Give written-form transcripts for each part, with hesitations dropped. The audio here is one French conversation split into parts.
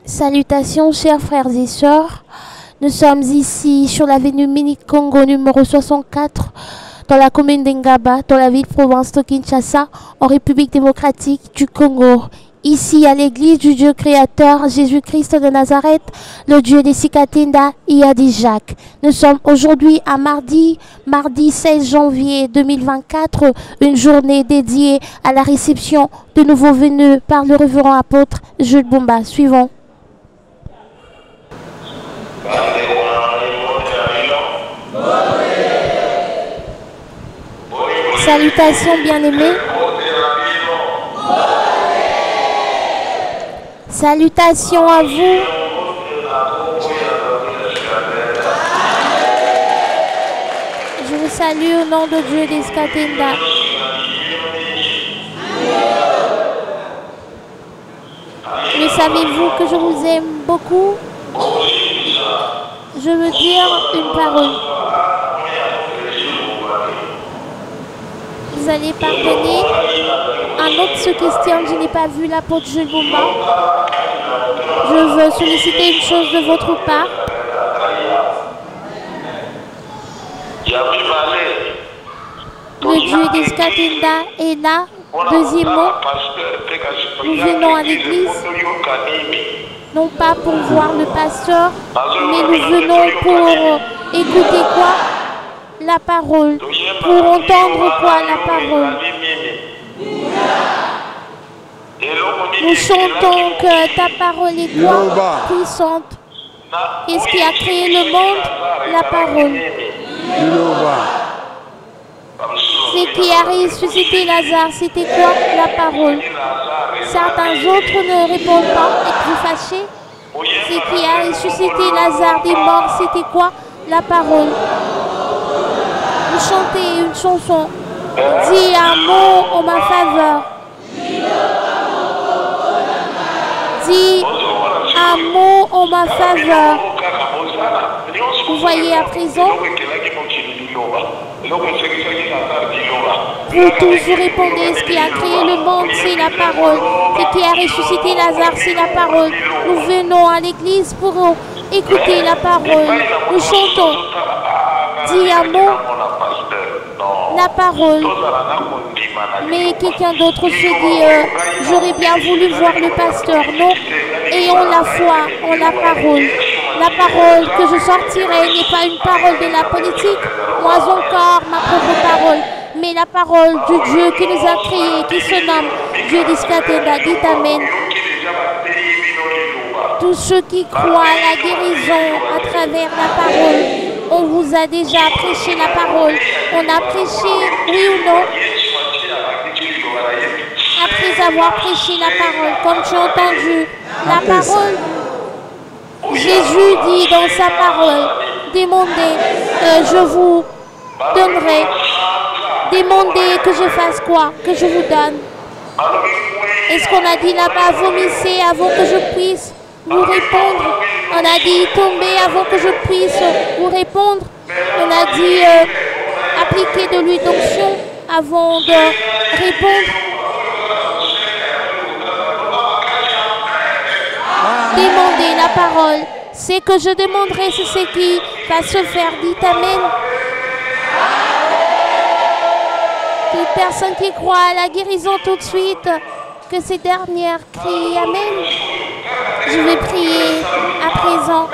Salutations chers frères et sœurs, nous sommes ici sur l'avenue Mini-Congo numéro 64 dans la commune d'Engaba, dans la ville-province de Kinshasa, en République démocratique du Congo. Ici à l'église du Dieu créateur Jésus-Christ de Nazareth, le Dieu des Sikatinda et Adi-Jacques. Nous sommes aujourd'hui à mardi 16 janvier 2024, une journée dédiée à la réception de nouveaux venus par le révérend apôtre Jules Bumba. Suivons. Salutations bien-aimés. Salutations à vous. Je vous salue au nom de Dieu des Sikatinda. Mais savez-vous que je vous aime beaucoup? Je veux dire une parole. Vous allez pardonner. Un autre se questionne, je n'ai pas vu l'apôtre Jules Bumba. Je veux solliciter une chose de votre part. Le Dieu des Sikatinda est là. Deuxièmement, nous venons à l'église, non pas pour voir le pasteur, mais nous venons pour écouter quoi? La parole. Pour entendre quoi? La parole. Nous chantons que ta parole est quoi? Puissante. Qu'est-ce qui a créé le monde? La parole. Ce qui a ressuscité Lazare, c'était quoi? La parole. Certains autres ne répondent pas, êtes-vous fâchés? Ce qui a ressuscité Lazare des morts, c'était quoi? La parole. Vous chantez une chanson. Dis un mot en ma faveur. Dis un mot en ma faveur. Vous voyez à présent? Vous tous vous répondez, ce qui a créé le monde, c'est la parole. Ce qui a ressuscité Lazare, c'est la parole. Nous venons à l'église pour écouter la parole. Nous chantons. Dis un mot, la parole. Mais quelqu'un d'autre se dit, j'aurais bien voulu voir le pasteur. Non, ayons la foi en la parole. La parole que je sortirai n'est pas une parole de la politique, moi encore ma propre parole, mais la parole du Dieu qui nous a créés, qui se nomme Dieu des Sikatinda. Dites Amen. Tous ceux qui croient à la guérison à travers la parole, on vous a déjà prêché la parole. On a prêché, oui ou non? Après avoir prêché la parole, comme tu as entendu, la parole, Jésus dit dans sa parole, demandez, je vous donnerai. Demandez que je fasse quoi? Que je vous donne. Est-ce qu'on a dit là-bas, vomissez avant que je puisse vous répondre? On a dit, tombez avant que je puisse vous répondre. On a dit, appliquez de l'huile d'onction avant de répondre. Demandez la parole. C'est que je demanderai, c'est ce qui va se faire. Dites Amen. Toute personne qui croit à la guérison tout de suite, que ces dernières crient Amen. Je vais prier à présent.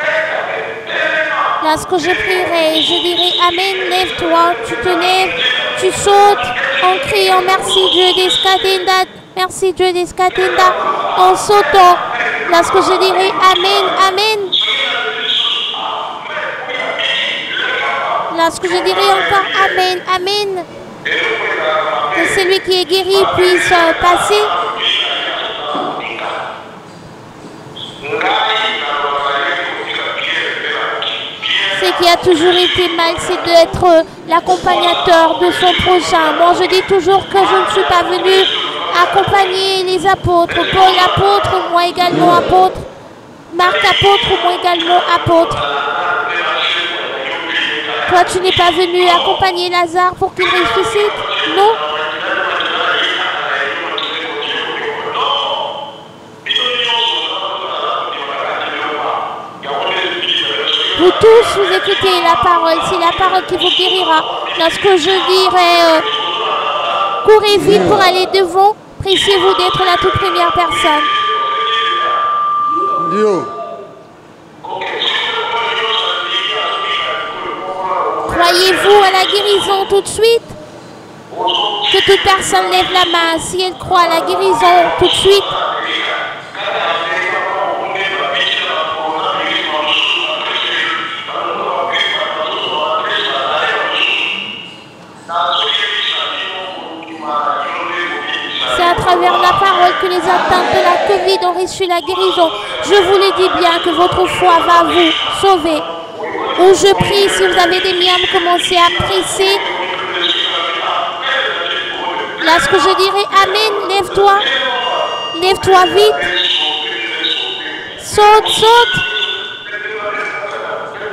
Lorsque je prierai, je dirai Amen, lève-toi, tu te lèves, tu sautes en criant merci Dieu des Sikatinda, merci Dieu des Sikatinda, en sautant. Lorsque je dirai Amen, Amen. Lorsque je dirai encore Amen, Amen. Que celui qui est guéri puisse passer. Ce qui a toujours été mal, c'est d'être l'accompagnateur de son prochain. Moi, je dis toujours que je ne suis pas venu accompagner les apôtres. Paul apôtre, moi également apôtre. Marc apôtre, moi également apôtre. Toi, tu n'es pas venu accompagner Lazare pour qu'il ressuscite? Non. tous vous écoutez la parole. C'est la parole qui vous guérira. Lorsque je dirai courez vite pour aller devant, pressez-vous d'être la toute première personne. Croyez-vous à la guérison tout de suite? Que toute personne lève la main si elle croit à la guérison tout de suite. C'est à travers la parole que les atteintes de la Covid ont reçu la guérison. Je vous le dis bien que votre foi va vous sauver. Où je prie, si vous avez des miams, commencez à presser. Lorsque je dirai Amen, lève-toi. Lève-toi vite. Saute, saute.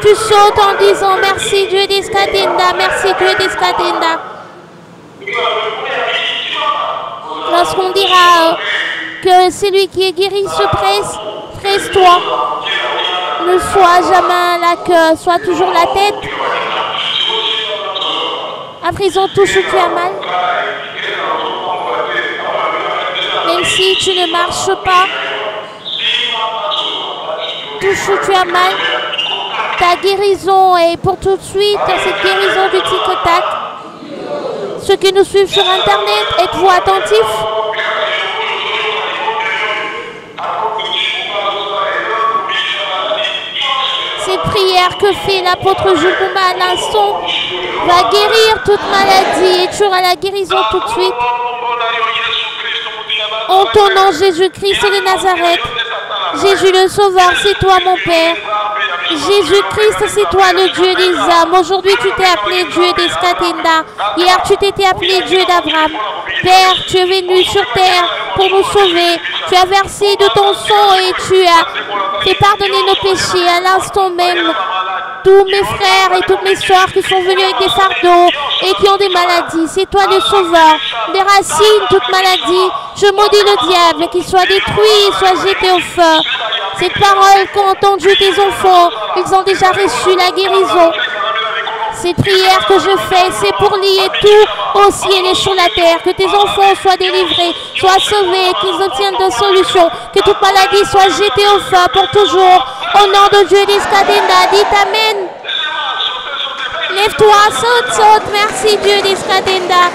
Tu sautes en disant merci Dieu d'Escadenda, merci Dieu d'Escadenda. Lorsqu'on dira que celui qui est guéri se presse, presse-toi. Ne sois jamais la queue, sois toujours la tête. À présent, touche où tu as mal. Même si tu ne marches pas, touche où tu as mal. Ta guérison est pour tout de suite, cette guérison du tic-tac. Ceux qui nous suivent sur Internet, êtes-vous attentifs? Cette prière que fait l'apôtre Jules Bouma à l'instant va guérir toute maladie et tu auras la guérison tout de suite. En ton nom, Jésus-Christ de Nazareth, Jésus le Sauveur, c'est toi mon Père. Jésus-Christ, c'est toi le Dieu des âmes. Aujourd'hui, tu t'es appelé Dieu d'Escatenda. Hier, tu t'étais appelé Dieu d'Abraham. Père, tu es venu sur terre pour nous sauver. Tu as versé de ton sang et tu as fait pardonner nos péchés à l'instant même. Tous mes frères et toutes mes soeurs qui sont venus avec des fardeaux et qui ont des maladies, c'est toi le Sauveur. Déracine toute maladie. Je maudis le diable, qu'il soit détruit et soit jeté au feu. Cette parole qu'ont entendu tes enfants, ils ont déjà reçu la guérison. Cette prière que je fais, c'est pour lier tout au ciel et sur la terre. Que tes enfants soient délivrés, soient sauvés, qu'ils obtiennent de solutions. Que toute maladie soit jetée au feu pour toujours. Au nom de Dieu d'Escadenda, dites Amen. Lève-toi, saute, saute. Merci Dieu d'Escadenda.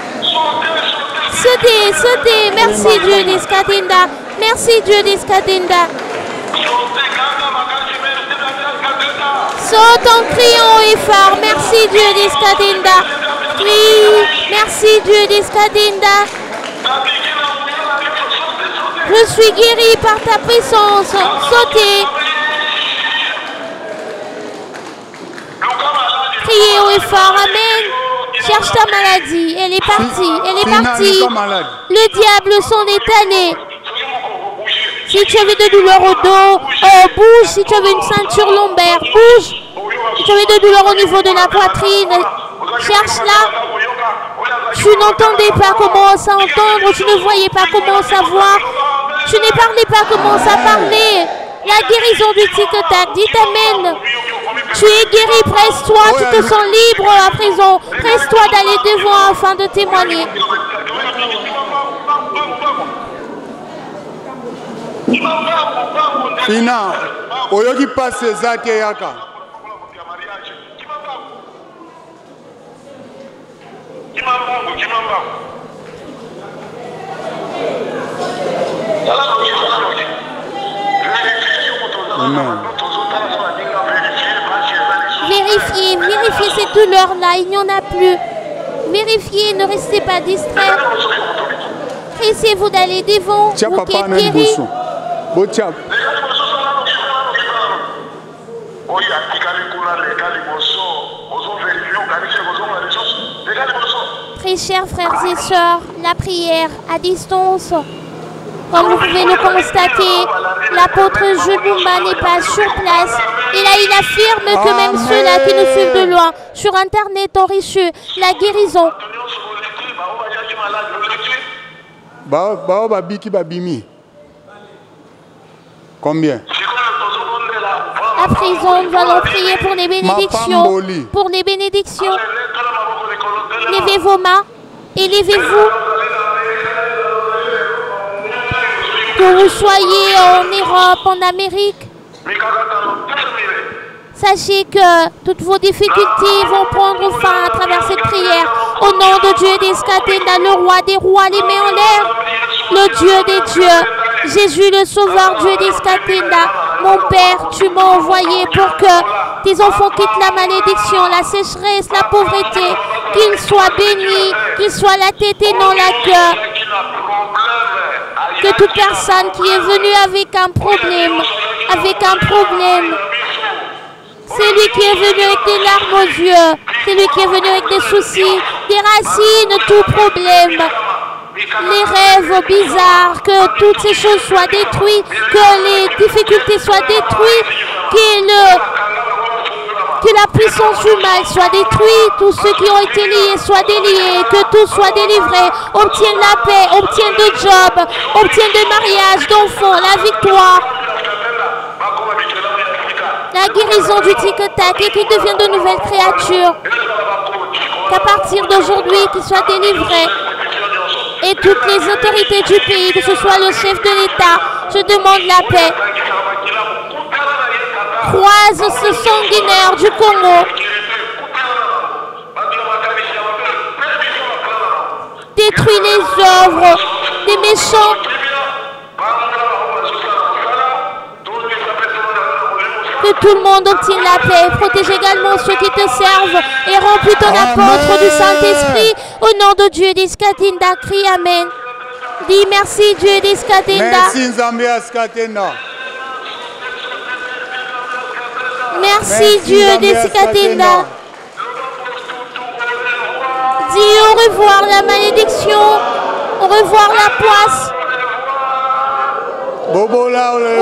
Sautez, sautez. Merci Dieu d'Escadenda. Merci Dieu d'Escadenda. Saute en criant et fort. Merci Dieu d'Escadenda. Crie. Merci Dieu d'Escadenda. Je suis guéri par ta puissance. Sautez. Criez haut et fort. Amen. Cherche ta maladie. Elle est partie. Elle est partie. Le diable s'en est allé. Si tu avais de douleur au dos, bouge. Si tu avais une ceinture lombaire, bouge. Si tu avais de douleur au niveau de la poitrine, cherche-la. Tu n'entendais pas comment ça entendre, tu ne voyais pas comment ça voir, tu ne parlais pas comment ça parler. La guérison du tic-tac, dites Amen. Tu es guéri, presse-toi, tu te sens libre à présent. Presse-toi d'aller devant afin de témoigner. Ina, oyoki passe zate yaka. Vérifiez, vérifiez cette douleur-là, il n'y en a plus. Vérifiez, ne restez pas distrait. Pressez-vous d'aller devant, vous qui êtes guéri. Très chers frères et sœurs, la prière à distance, comme vous pouvez le constater, l'apôtre Jules Bouma n'est pas sur place. Et là, il affirme que même ceux-là qui nous suivent de loin, sur Internet, ont reçu la guérison. Combien? À présent, nous allons prier pour les bénédictions. Pour les bénédictions. Levez vos mains et levez-vous. Que vous soyez en Europe, en Amérique. Sachez que toutes vos difficultés vont prendre fin à travers cette prière. Au nom de Dieu d'Escatena, le roi des rois, les mains en l'air. Le Dieu des dieux, Jésus le Sauveur, Dieu d'Escatena. Mon Père, tu m'as envoyé pour que tes enfants quittent la malédiction, la sécheresse, la pauvreté, qu'ils soient bénis, qu'ils soient la tête et non la queue. Que toute personne qui est venue avec un problème, c'est lui qui est venu avec des larmes aux yeux, c'est lui qui est venu avec des soucis, des racines, tout problème. Les rêves bizarres, que toutes ces choses soient détruites, que les difficultés soient détruites, que la puissance du mal soit détruite, tous ceux qui ont été liés soient déliés, que tout soit délivré, obtiennent la paix, obtiennent de job, obtiennent de mariage, d'enfants, la victoire, la guérison du tic-tac et qu'ils deviennent de nouvelles créatures, qu'à partir d'aujourd'hui, qu'ils soient délivrés. Et toutes les autorités du pays, que ce soit le chef de l'État, je demande la paix. Croise ce sanguinaire du Congo. Détruis les œuvres des méchants. Que tout le monde obtienne la paix. Protège également ceux qui te servent et remplis ton apôtre du Saint-Esprit. Au nom de Dieu d'Escatenda, crie Amen. Dis merci Dieu d'Escatenda. Merci Nzambe Escatenda. Merci Dieu d'Escatenda. Dis au revoir la malédiction, au revoir la poisse, au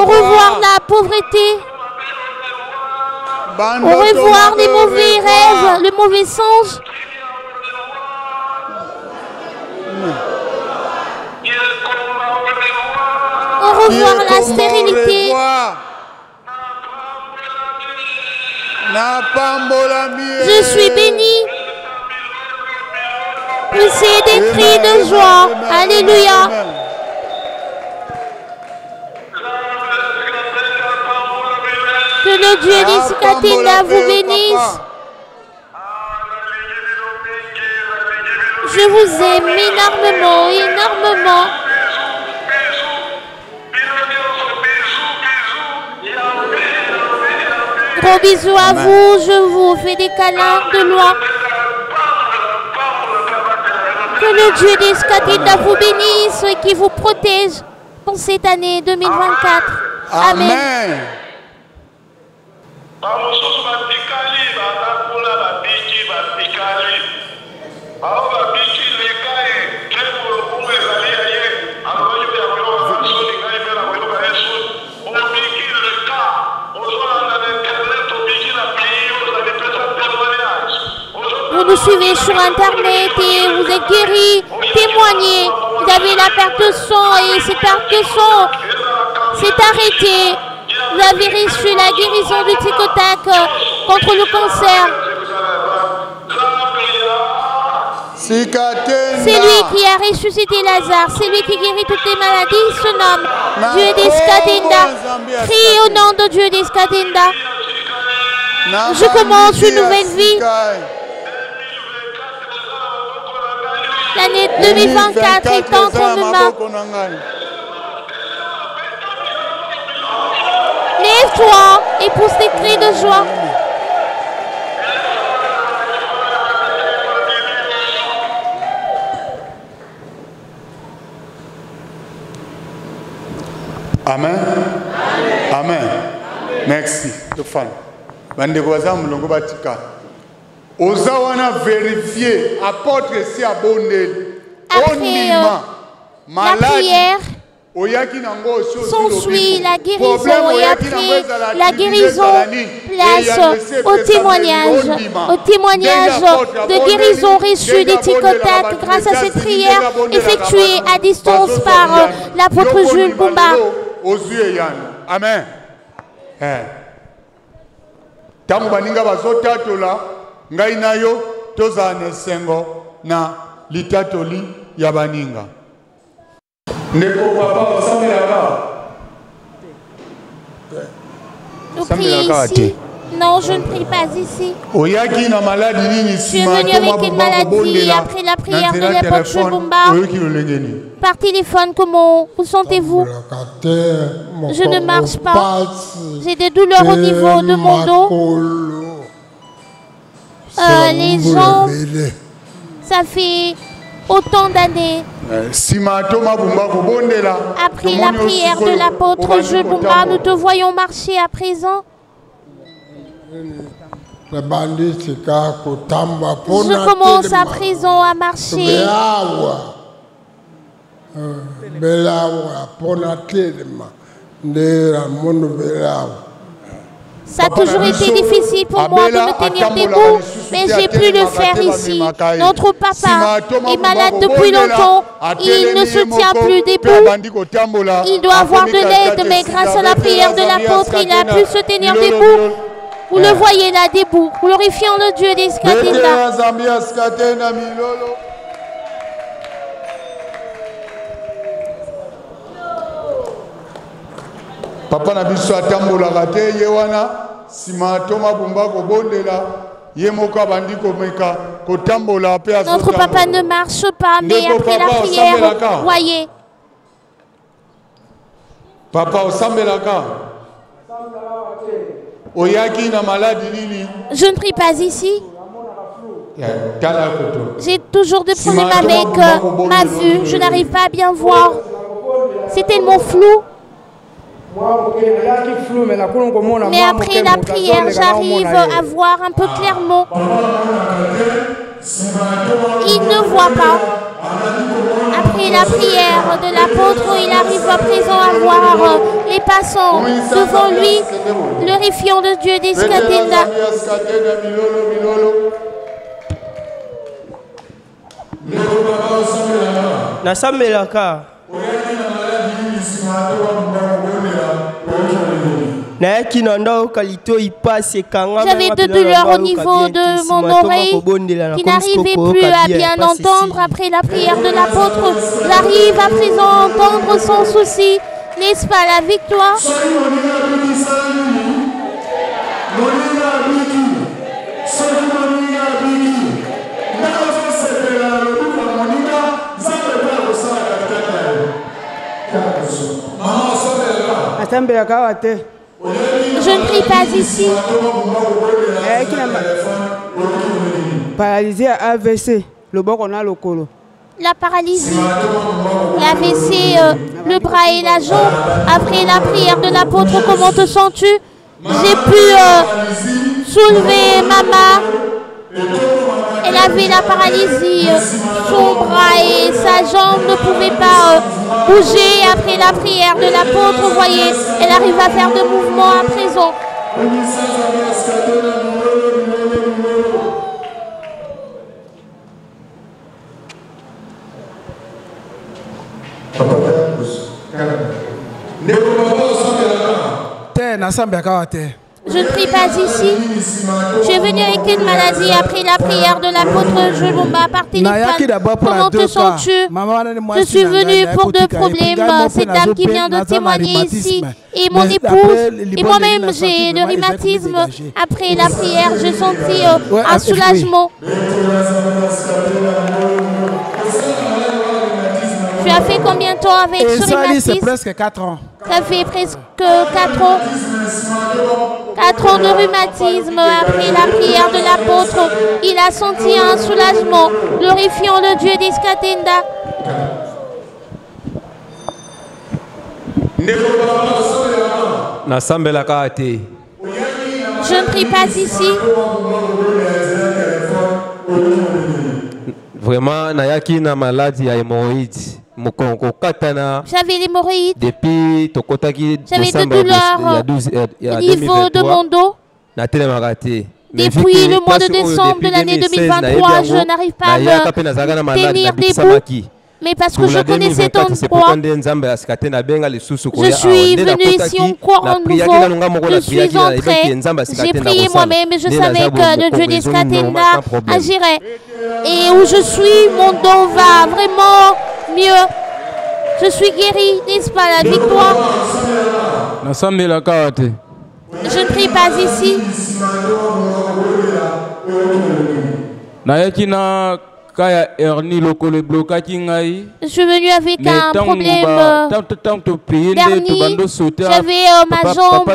revoir la pauvreté, au revoir les mauvais rêves, le mauvais songe. Au revoir la stérilité. Je suis béni. Poussez des cris de joie. Alléluia. Que le Dieu d'Escatenda vous bénisse. Je vous aime énormément, énormément. Gros bisous à vous, je vous fais des câlins de loin. Que le Dieu d'Escatenda vous bénisse et qui vous protège pour cette année 2024. Amen. Vous nous suivez sur Internet et vous êtes guéris, témoignez. Vous avez la perte de sang et cette perte de sang s'est arrêtée. Vous avez reçu la guérison du tic-tac contre le cancer. C'est lui qui a ressuscité Lazare, c'est lui qui guérit toutes les maladies, il se nomme Dieu d'Escatenda. Crie au nom de Dieu d'Escatenda. Je commence une nouvelle vie. L'année 2024 est entre mes mains. Lève-toi et pousse des cris de joie. Amen. Amen. Merci. Bandeko baza mulongo batika. Oza wana vérifier apôtre si abondeli. Onima. La prière s'ensuit la guérison et après la guérison place au témoignage de guérison reçue des tic-tac grâce à cette prière effectuée à distance par l'apôtre Jules Bumba. Amen. Tango baninga bazotatola ngai nayo toza nesengo na litatoli ya baninga. Ndeko papa osambelaka. Nous prions ici. Non, je ne prie pas ici. Je suis venu avec une maladie après la prière de l'époque Chebumba. Par téléphone, comment vous sentez-vous? Je ne marche pas. J'ai des douleurs au niveau de mon dos. Les jambes, ça fait autant d'années. Après la prière de l'apôtre Chebumba, nous te voyons marcher à présent. Je commence à présent à marcher. Ça a toujours été difficile pour moi de me tenir debout, mais j'ai pu le faire ici. Notre papa est malade depuis longtemps. Il ne se tient plus debout. Il doit avoir de l'aide, mais grâce à la prière de l'apôtre, il a pu se tenir debout. Vous le voyez là, debout, glorifiant le Dieu des Skatenda. Papa na biso atambola kate yewana sima toma bumba ko bondela yemoka bandiko meka ko tambola pe aso. Notre papa ne marche pas, mais après la prière, voyez. Papa osambelaka. Oyaki na maladie nini? Je ne prie pas ici. J'ai toujours des problèmes avec ma vue. Je n'arrive pas à bien voir. C'est tellement flou. Mais après la prière, j'arrive à voir un peu clairement. Il ne voit pas. Après la prière de l'apôtre, il arrive à présent à voir les passants devant lui, glorifiant le Dieu des Skatenda. J'avais de douleurs au niveau de mon oreille qui n'arrivait plus à bien entendre. Après la prière de l'apôtre, j'arrive à présent à entendre sans souci. N'est-ce pas la victoire? Je ne prie pas ici. Paralysé à AVC, le bord on a le colo. La paralysie, l'AVC, le bras et la jambe. Après la prière de l'apôtre, comment te sens-tu? J'ai pu soulever ma main. Elle avait la paralysie, son bras et sa jambe ne pouvaient pas bouger. Après la prière de l'apôtre, vous voyez, elle arrive à faire de mouvements à présent. Je ne prie pas ici. Je suis venu avec une maladie après la prière de l'apôtre Chebumba par téléphone. Comment te sens-tu? Je suis venu pour deux problèmes. Cette dame qui vient de témoigner ici et mon épouse. Et moi-même, j'ai le rhumatisme. Après la prière, j'ai senti un soulagement. Tu as fait combien de temps avec ce rhumatisme? C'est presque 4 ans. Ça fait presque 4 ans. 4 ans de rhumatisme. Après la prière de l'apôtre, il a senti un soulagement. Glorifiant le Dieu des Skatenda. Je ne prie pas ici. Vraiment, nayaki na maladie à hémorroïdes. J'avais l'hémorroïde. Depuis j'avais de douleurs au niveau de mon dos. Depuis le mois de décembre de l'année 2023, je n'arrive pas à me tenir debout. Mais parce que je connaissais ton droit, je suis venu ici en croire en nouveau. Je suis entré, j'ai prié moi-même et je savais que le Dieu d'Escatena agirait. Et où je suis, mon don va vraiment mieux. Je suis guéri, n'est-ce pas, la victoire? Je ne prie pas ici. Je suis venu avec un problème dernier. J'avais ma jambe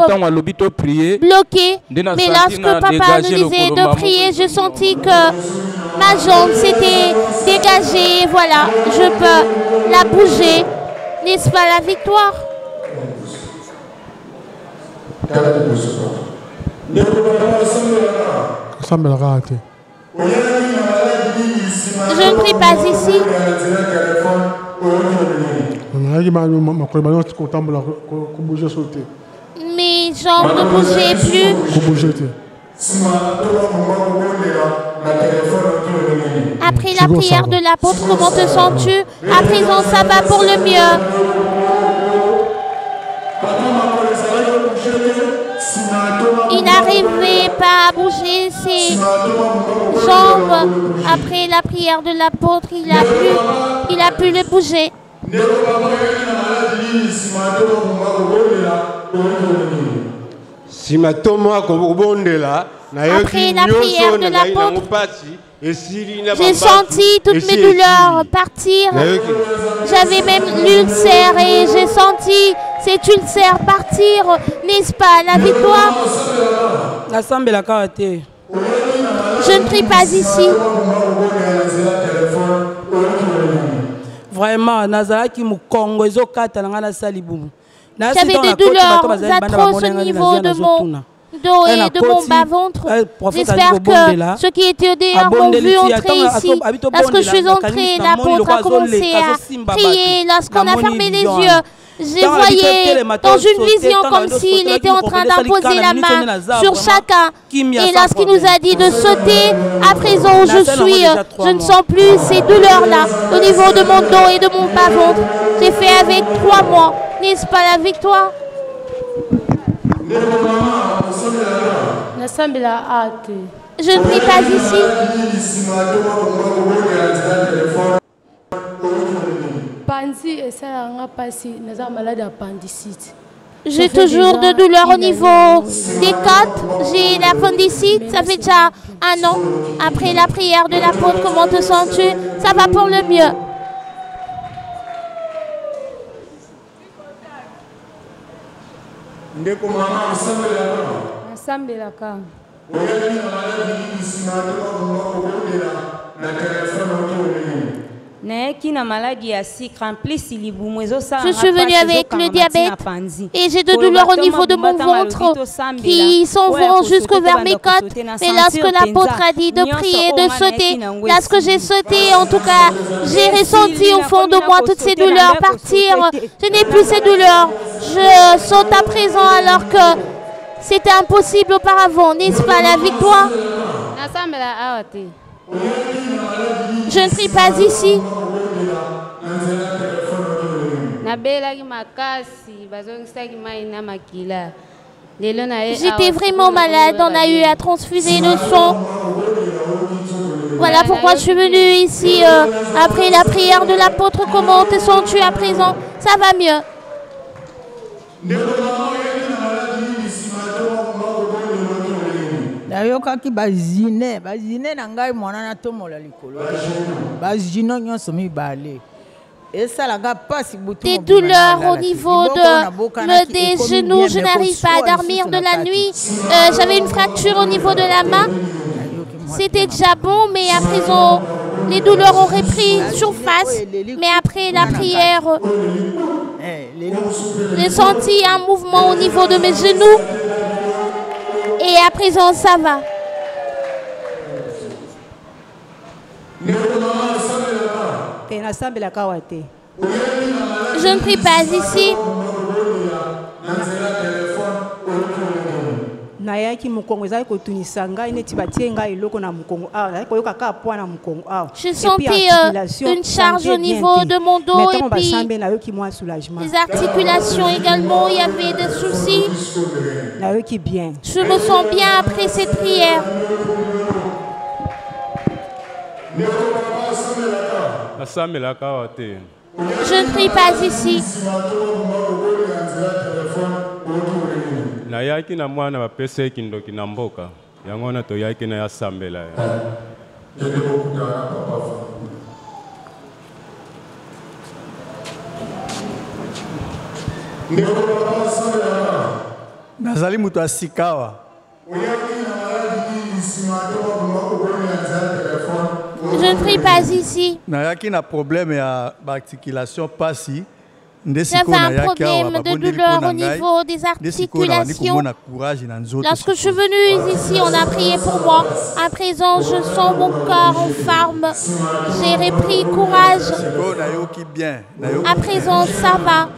bloquée. Mais lorsque papa nous disait de prier, j'ai senti que ma jambe s'était dégagée. Voilà, je peux la bouger. N'est-ce pas la victoire? Je ne prie pas ici. Mes jambes ne bougeaient plus. Après la prière de l'apôtre, comment te sens-tu? À présent, ça va pour le mieux. Il n'arrivait pas à bouger ses jambes. Après la prière de l'apôtre, il a pu le bouger. Après la prière de l'apôtre, j'ai senti toutes mes douleurs partir. J'avais même l'ulcère et j'ai senti cet ulcère partir. N'est-ce pas la victoire? Je ne prie pas ici. Vraiment, j'avais des douleurs atroces au niveau de mon dos et de mon bas-ventre. J'espère que ceux qui étaient dehors m'ont vu entrer ici. Lorsque je suis entrée, l'apôtre a commencé à prier. Lorsqu'on a fermé les yeux, j'ai voyé dans une vision comme s'il était en train d'imposer la main sur chacun. Et lorsqu'il nous a dit de sauter, à présent où je suis, je ne sens plus ces douleurs-là au niveau de mon dos et de mon bas-ventre. J'ai fait avec 3 mois. N'est-ce pas la victoire? Je ne prie pas ici. J'ai toujours de douleurs au niveau des côtes. J'ai l'appendicite. Ça fait déjà 1 an. Après la prière de l'apôtre, comment te sens-tu? Ça va pour le mieux. Je suis venue avec le diabète et j'ai de douleurs au niveau de mon ventre qui s'en vont jusque vers mes côtes. Mais lorsque l'apôtre a dit de prier, de sauter, lorsque j'ai sauté, en tout cas, j'ai ressenti au fond de moi toutes ces douleurs partir. Je n'ai plus ces douleurs. Je saute à présent alors que c'était impossible auparavant. N'est-ce pas la victoire? Je ne prie pas ici. J'étais vraiment malade, on a eu à transfuser le sang. Voilà pourquoi je suis venue ici après la prière de l'apôtre. Comment te sens-tu à présent? Ça va mieux. Nayokaki bazine na ngai mwana na tomola likolo bazino nyonso mibale. Des douleurs au niveau des genoux, je n'arrive pas à dormir de la nuit. J'avais une fracture au niveau de la main. C'était déjà bon, mais à présent, les douleurs ont repris surface. Mais après la prière, j'ai senti un mouvement au niveau de mes genoux. Et à présent, ça va. Je ne prie pas ici. nayaki mukongo ezali kotunisa ngai neti batie ngai eloko na mukongo awa nazali koyoka kaka poids na mukongo awa. Je sentais une charge au niveau de mon dos et puis les articulations également, il y avait des soucis. Je me sens bien après cette prière. Je ne prie pas ici. Nayaki na mwana bapese kindoki na mboka yango na toyaki na yasambela ya nazali mutu asikawa Je ne prie pas ici. nayaki na problème ya articulation pasi. J'avais un problème de douleur au niveau des articulations. Lorsque je suis venue ici, on a prié pour moi. À présent, je sens mon corps en forme. J'ai repris courage. À présent, ça va.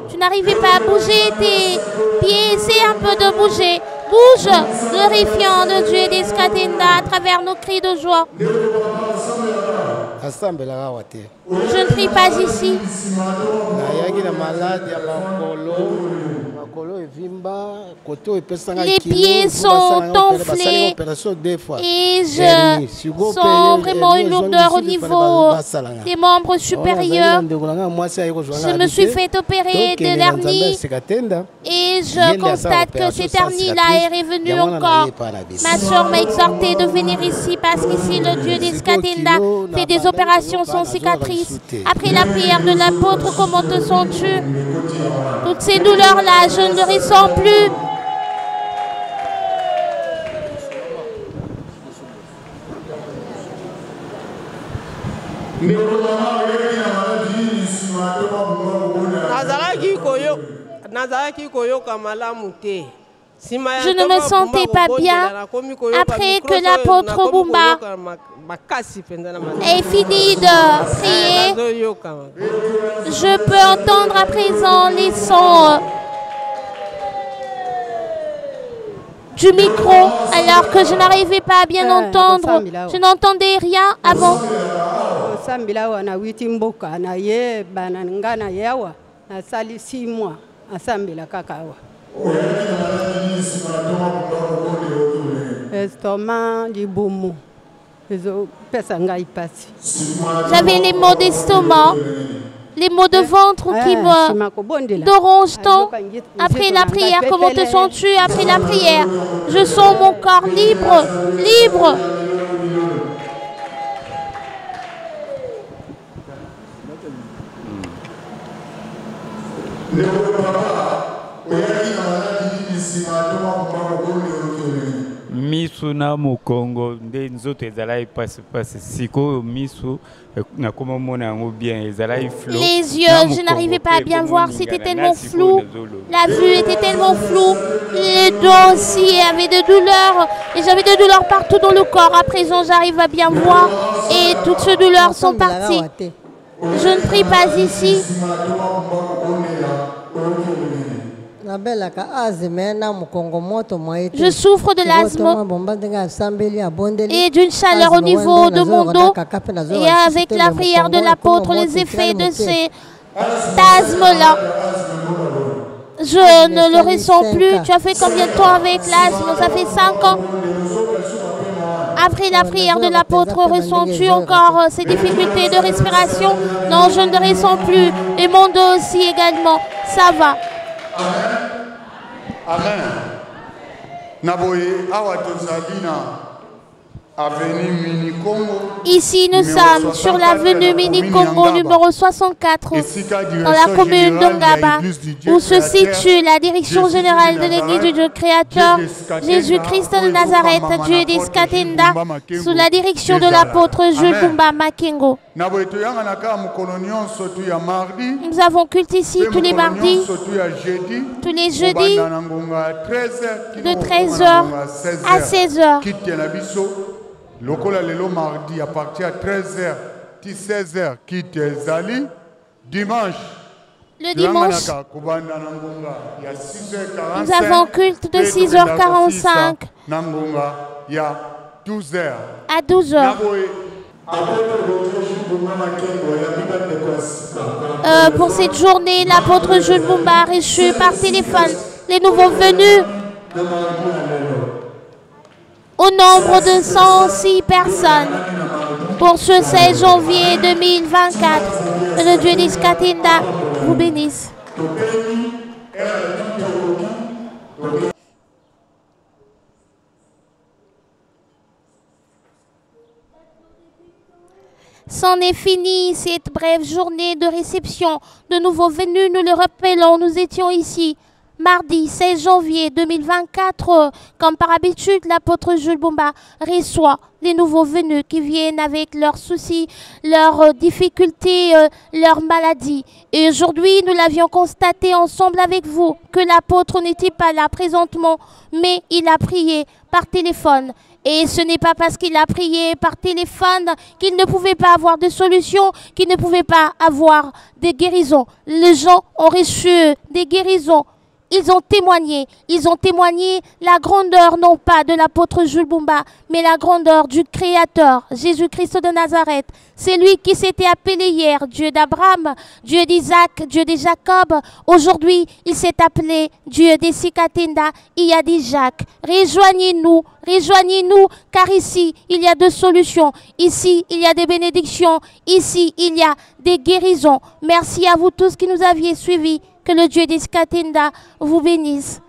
Tu n'arrivais pas à bouger tes pieds. Essaie un peu de bouger. Bouge, glorifiant de Dieu et des Skatenda à travers nos cris de joie. Je ne prie pas ici. Les pieds sont enflés et je sens vraiment une lourdeur au niveau des membres supérieurs. Je me suis fait opérer de l'hernie et je constate que cette hernie-là est revenue encore. Ma soeur m'a exhorté de venir ici parce qu'ici le Dieu des Skatenda fait des opérations sans cicatrices. Après la prière de l'apôtre, comment te sens-tu? Toutes ces douleurs-là, je ne les ressens plus. Je ne me sentais pas bien après que l'apôtre Bumba ait fini de prier. Je peux entendre à présent les sons du micro alors que je n'arrivais pas à bien entendre. Je n'entendais rien avant. J'avais les maux d'estomac, les maux de ventre qui me dérangent tant. Après la prière, comment te sens-tu après la prière? Je sens mon corps libre, libre. misu na mokongo nde nzoto ezalai pasi siko misu nakoma mona yango bien ezalai flou. Les yeux, je n'arrivais pas à bien voir, c'était tellement flou. La vue était tellement floue. Les dos aussi avaient de douleurs et j'avais des douleurs partout dans le corps. À présent, j'arrive à bien voir et toutes ces douleurs sont parties. Je ne prie pas ici. Je souffre de l'asthme et d'une chaleur au niveau de mon dos. Et avec la prière de l'apôtre, les effets de cet asthme-là, je ne le ressens plus. Tu as fait combien de temps avec l'asthme? Ça fait 5 ans. Après la prière de l'apôtre, ressens-tu encore ces difficultés de respiration? Non, je ne le ressens plus. Et mon dos aussi également. Ça va. Amen. Naboye awa tozalina avenue Mini Congo. Ici, nous sommes sur l'avenue Mini Congo numéro 64 dans la commune d'Ongaba où se situe la direction générale de l'Église du Dieu créateur Jésus-Christ de Nazareth, Dieu des Skatenda, sous la direction de l'apôtre Jules Bumba Makengo. Nous avons culte ici tous les mardis, tous les jeudis, de 13h à 16h. Lokola lelo mardi à partir de 13h, 16h, quitte Zali. Dimanche, Le dimanche, nous avons culte de 6h45 à 12h. Pour cette journée, l'apôtre Jules Bumba a reçu par téléphone les nouveaux venus au nombre de 106 personnes pour ce 16 janvier 2024. Le Dieu d'Iskatinda vous bénisse. C'en est fini cette brève journée de réception de nouveaux venus. Nous le rappelons, nous étions ici mardi 16 janvier 2024. Comme par habitude, l'apôtre Jules Bumba reçoit les nouveaux venus qui viennent avec leurs soucis, leurs difficultés, leurs maladies. Et aujourd'hui, nous l'avions constaté ensemble avec vous que l'apôtre n'était pas là présentement, mais il a prié par téléphone. Et ce n'est pas parce qu'il a prié par téléphone qu'il ne pouvait pas avoir de solution, qu'il ne pouvait pas avoir des guérisons. Les gens ont reçu des guérisons. Ils ont témoigné la grandeur non pas de l'apôtre Jules Bumba, mais la grandeur du Créateur, Jésus-Christ de Nazareth. C'est lui qui s'était appelé hier Dieu d'Abraham, Dieu d'Isaac, Dieu de Jacob. Aujourd'hui, il s'est appelé Dieu d'Isikatinda, Iyadi-Jacques. Rejoignez-nous, car ici, il y a deux solutions. Ici, il y a des bénédictions. Ici, il y a des guérisons. Merci à vous tous qui nous aviez suivis. Que le Dieu d'Iskatinda vous bénisse.